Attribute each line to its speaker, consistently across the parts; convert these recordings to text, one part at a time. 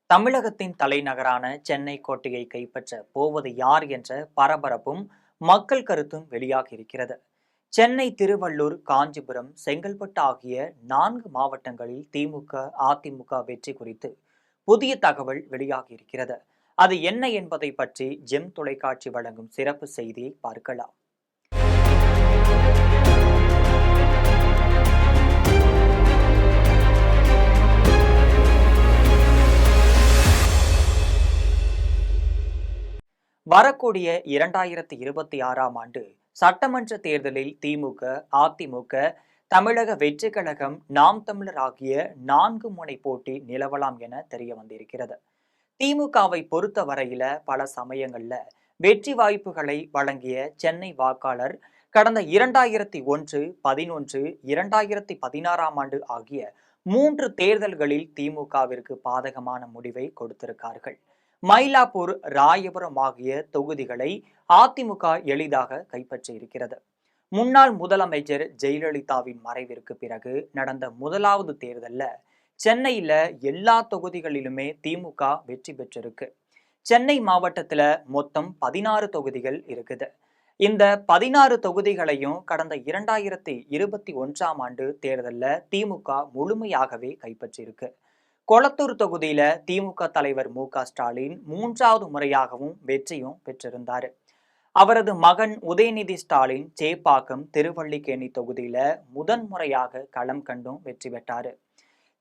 Speaker 1: தமிழகத்தின் தலைநகரான சென்னை கோட்டையை கைப்பற்ற போவது யார் என்ற பரபரப்பும் மக்கள் கருத்தும் வெளியாகி இருக்கிறது. சென்னை, திருவள்ளூர், காஞ்சிபுரம், செங்கல்பட்டு ஆகிய 4 மாவட்டங்களில் திமுக, அதிமுக வெற்றி குறித்து புதிய தகவல் வெளியாகி இருக்கிறது. அது என்ன என்பதை பற்றி ஜெம் தொலைக்காட்சி வழங்கும் சிறப்பு செய்தியை பார்க்கலாம். வரக்கூடிய 2026ஆம் ஆண்டு சட்டமன்ற தேர்தலில் திமுக, அதிமுக, தமிழக வெற்றி கழகம், நாம் தமிழர் ஆகிய 4 முனை போட்டி நிலவலாம் என தெரிய வந்திருக்கிறது. திமுகவை பொறுத்த வரையில பல சமயங்கள்ல வெற்றி வாய்ப்புகளை வழங்கிய சென்னை வாக்காளர் கடந்த 2001, 11, 2016ஆம் ஆண்டு ஆகிய 3 தேர்தல்களில் திமுகவிற்கு பாதகமான முடிவை கொடுத்திருக்கார்கள். மயிலாப்பூர், ராயபுரம் ஆகிய தொகுதிகளை அதிமுக எளிதாக கைப்பற்றி இருக்கிறது. முன்னாள் முதலமைச்சர் ஜெயலலிதாவின் மறைவிற்கு பிறகு நடந்த முதலாவது தேர்தல்ல சென்னையில எல்லா தொகுதிகளிலுமே திமுக வெற்றி பெற்றிருக்கு. சென்னை மாவட்டத்துல மொத்தம் 16 தொகுதிகள் இருக்குது. இந்த 16 தொகுதிகளையும் கடந்த 2021ஆம் ஆண்டு தேர்தல்ல திமுக முழுமையாகவே கைப்பற்றியிருக்கு. கொளத்தூர் தொகுதியில திமுக தலைவர் மு.க.ஸ்டாலின் 3வது முறையாகவும் வெற்றியும் பெற்றிருந்தார். அவரது மகன் உதயநிதி ஸ்டாலின் சேப்பாக்கம், திருவல்லிக்கேணி தொகுதியில முதன்முறையாக களம் கண்டும் வெற்றி பெற்றாரு.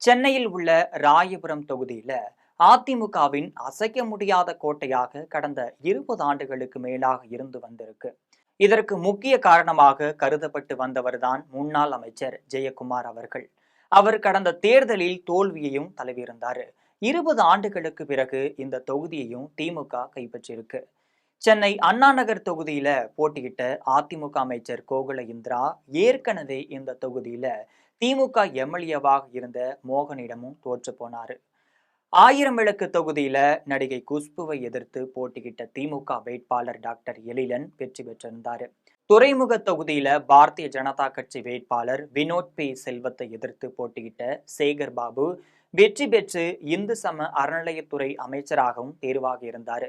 Speaker 1: சென்னையில் உள்ள ராயபுரம் தொகுதியில அதிமுகவின் அசைக்க முடியாத கோட்டையாக கடந்த 20 ஆண்டுகளுக்கு மேலாக இருந்து வந்திருக்கு. இதற்கு முக்கிய காரணமாக கருதப்பட்டு வந்தவர்தான் முன்னாள் அமைச்சர் ஜெயக்குமார் அவர்கள். அவர் கடந்த தேர்தலில் தோல்வியையும் தழுவியிருந்தார். 20 ஆண்டுகளுக்கு பிறகு இந்த தொகுதியையும் திமுக கைப்பற்றியிருக்கு. சென்னை அண்ணா நகர் தொகுதியில போட்டியிட்ட அதிமுக அமைச்சர் கோகுல இந்திரா ஏற்கனவே இந்த தொகுதியில திமுக எம்எல்ஏவாக இருந்த மோகனிடமும் தோற்று போனாரு. 1000 விளக்கு தொகுதியில நடிகை குஷ்புவை எதிர்த்து போட்டியிட்ட திமுக வேட்பாளர் டாக்டர் எழிலன் வெற்றி பெற்றிருந்தாரு. துறைமுக தொகுதியில பாரதிய ஜனதா கட்சி வேட்பாளர் வினோத் பி செல்வத்தை எதிர்த்து போட்டியிட்ட சேகர் பாபு வெற்றி பெற்று இந்து சம அறநிலையத்துறை அமைச்சராகவும் தேர்வாகி இருந்தார்.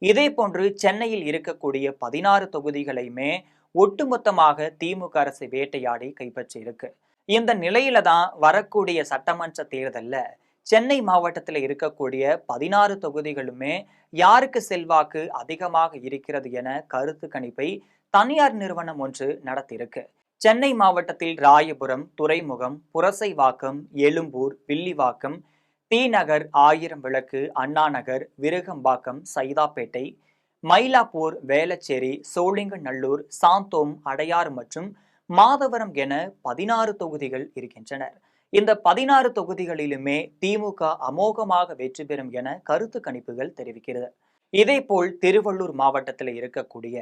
Speaker 1: இதே போன்று சென்னையில் இருக்கக்கூடிய 16 தொகுதிகளையுமே ஒட்டுமொத்தமாக திமுக அரசு வேட்டையாடி கைப்பற்றி இருக்கு. இந்த நிலையில தான் வரக்கூடிய சட்டமன்ற தேர்தல்ல சென்னை மாவட்டத்தில் இருக்கக்கூடிய 16 தொகுதிகளுமே யாருக்கு செல்வாக்கு அதிகமாக இருக்கிறது என கருத்து கணிப்பை தனியார் நிறுவனம் ஒன்று நடத்தியிருக்கு. சென்னை மாவட்டத்தில் ராயபுரம், துறைமுகம், புரசைவாக்கம், எழும்பூர், வில்லிவாக்கம், டி நகர், 1000 விளக்கு, அண்ணா நகர், விருகம்பாக்கம், சைதாப்பேட்டை, மயிலாப்பூர், வேளச்சேரி, சோழிங்கநல்லூர், சாந்தோம், அடையாறு மற்றும் மாதவரம் என 16 தொகுதிகள் இருக்கின்றனர். இந்த 16 தொகுதிகளிலுமே திமுக அமோகமாக வெற்றி பெறும் என கருத்து கணிப்புகள் தெரிவிக்கிறது. இதேபோல் திருவள்ளூர் மாவட்டத்தில் இருக்கக்கூடிய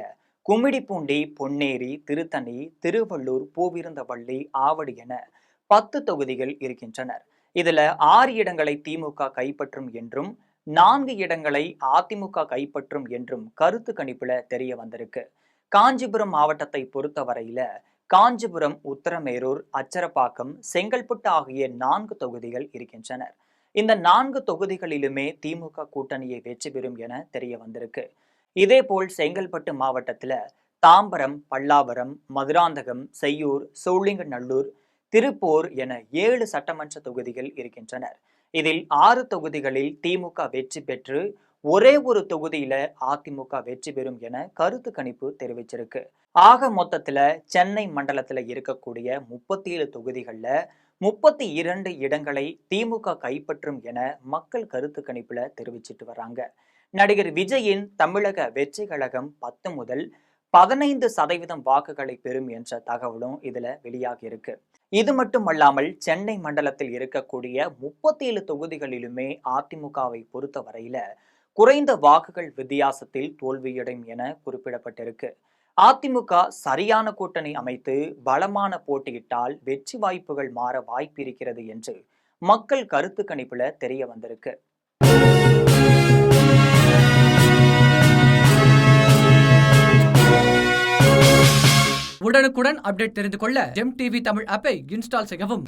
Speaker 1: கும்மிடிப்பூண்டி, பொன்னேரி, திருத்தணி, திருவள்ளூர், பூவிருந்தவள்ளி, ஆவடி என 10 தொகுதிகள் இருக்கின்றனர். இதுல 6 இடங்களை திமுக கைப்பற்றும் என்றும் 4 இடங்களை அதிமுக கைப்பற்றும் என்றும் கருத்து கணிப்புல தெரிய வந்திருக்கு. காஞ்சிபுரம் மாவட்டத்தை பொறுத்தவரையில காஞ்சிபுரம், உத்தரமேரூர், அச்சரப்பாக்கம், செங்கல்பட்டு ஆகிய 4 தொகுதிகள் இருக்கின்றனர். இந்த 4 தொகுதிகளிலுமே திமுக கூட்டணியை வெற்றி பெறும் என தெரிய வந்திருக்கு. இதேபோல் செங்கல்பட்டு மாவட்டத்துல தாம்பரம், பல்லாவரம், மதுராந்தகம், செய்யூர், சோழிங்கநல்லூர், திருப்பூர் என 7 சட்டமன்ற தொகுதிகள் இருக்கின்றனர். இதில் 6 தொகுதிகளில் திமுக வெற்றி பெற்று ஒரே ஒரு தொகுதியில அதிமுக வெற்றி பெறும் என கருத்து கணிப்பு தெரிவிச்சிருக்கு. ஆக மொத்தத்துல சென்னை மண்டலத்துல இருக்கக்கூடிய 37 தொகுதிகள்ல 32 இடங்களை திமுக கைப்பற்றும் என மக்கள் கருத்து கணிப்புல தெரிவிச்சிட்டு வர்றாங்க. நடிகர் விஜயின் தமிழக வெற்றி கழகம் 10 முதல் 15% வாக்குகளை பெறும் என்ற தகவலும் இதுல வெளியாகி இருக்கு. இது மட்டுமல்லாமல் சென்னை மண்டலத்தில் இருக்கக்கூடிய 37 தொகுதிகளிலுமே அதிமுகவை பொறுத்த வரையில குறைந்த வாக்குகள் வித்தியாசத்தில் தோல்வியடையும் என குறிப்பிடப்பட்டிருக்கு. அதிமுக சரியான கூட்டணி அமைத்து பலமான போட்டியிட்டால் வெற்றி வாய்ப்புகள் மாற வாய்ப்பிருக்கிறது என்று மக்கள் கருத்து கணிப்புல தெரிய வந்திருக்கு.
Speaker 2: உடனுக்குடன் அப்டேட் தெரிந்து கொள்ள ஜெம் டிவி தமிழ் ஆப்பை இன்ஸ்டால் செய்யவும்.